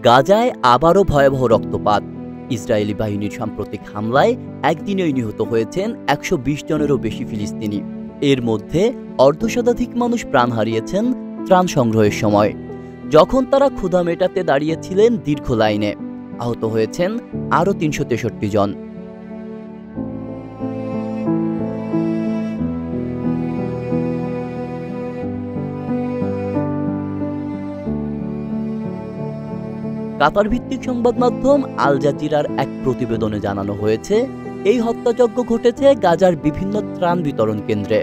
গাজায় আবারও ভয়াবহ রক্তপাত। ইসরায়েলি বাহিনীর সাম্প্রতিক হামলায় একদিনেই নিহত হয়েছেন ১২০ জনেরও বেশি ফিলিস্তিনি। এর মধ্যে অর্ধশতাধিক মানুষ প্রাণ হারিয়েছেন ত্রাণ সংগ্রহের সময়, যখন তারা ক্ষুধা মেটাতে দাঁড়িয়েছিলেন দীর্ঘ লাইনে। আহত হয়েছেন আরও ৩৬৩ জন। কাতার ভিত্তিক সংবাদ মাধ্যম আল জাজিরার এক প্রতিবেদনে জানানো হয়েছে, এই হত্যাযজ্ঞ ঘটেছে গাজার বিভিন্ন ত্রাণ বিতরণ কেন্দ্রে,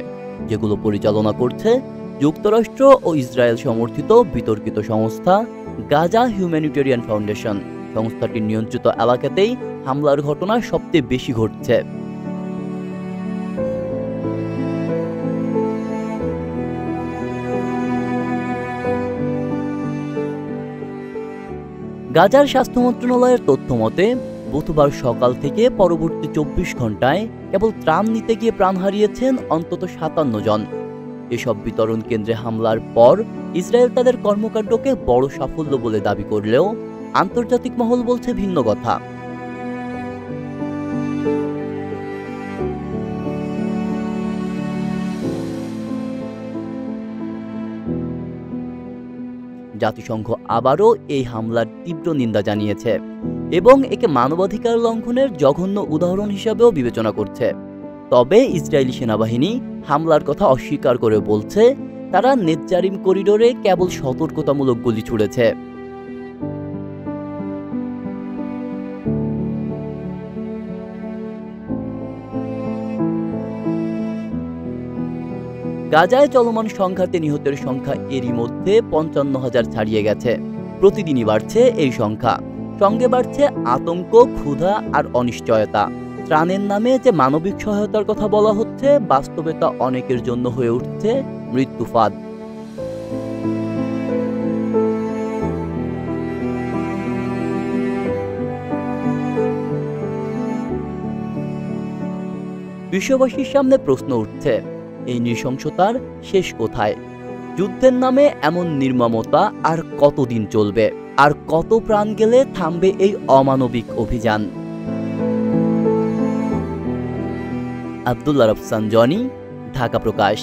যেগুলো পরিচালনা করছে যুক্তরাষ্ট্র ও ইসরায়েল সমর্থিত বিতর্কিত সংস্থা গাজা হিউম্যানিটেরিয়ান ফাউন্ডেশন। সংস্থাটির নিয়ন্ত্রিত এলাকাতেই হামলার ঘটনা সবচেয়ে বেশি ঘটছে। গাজার স্বাস্থ্য মন্ত্রণালয়ের তথ্য মতে, বুধবার সকাল থেকে পরবর্তী ২৪ ঘন্টায় কেবল ত্রাণ নিতে গিয়ে প্রাণ হারিয়েছেন অন্তত ৫৭ জন। এসব বিতরণ কেন্দ্রে হামলার পর ইসরায়েল তাদের কর্মকাণ্ডকে বড় সাফল্য বলে দাবি করলেও আন্তর্জাতিক মহল বলছে ভিন্ন কথা। জাতিসংঘ আবারও এই হামলার তীব্র নিন্দা জানিয়েছে এবং একে মানবাধিকার লঙ্ঘনের জঘন্য উদাহরণ হিসাবেও বিবেচনা করছে। তবে ইসরায়েলি সেনাবাহিনী হামলার কথা অস্বীকার করে বলছে, তারা নেতজারিম করিডোরে কেবল সতর্কতামূলক গুলি ছুড়েছে। গাজায় চলমান সংঘাতে নিহতের সংখ্যা এরই মধ্যে ৫৫,০০০ ছাড়িয়ে গেছে। প্রতিদিনই বাড়ছে এই সংখ্যা। সঙ্গে বাড়ছে আতঙ্ক, ক্ষুধা আর অনিশ্চয়তা। ত্রাণের নামে যে মানবিক সহায়তার কথা বলা হচ্ছে, বাস্তবে তা অনেকের জন্য হয়ে উঠছে মৃত্যু ফাঁদ। বিশ্ববাসীর সামনে প্রশ্ন উঠছে, এই নৃশংসতার শেষ কোথায়? যুদ্ধের নামে এমন নির্মমতা আর কতদিন চলবে? আর কত প্রাণ গেলে থামবে এই অমানবিক অভিযান? আব্দুল্লাহ রফসান জনি, ঢাকা প্রকাশ।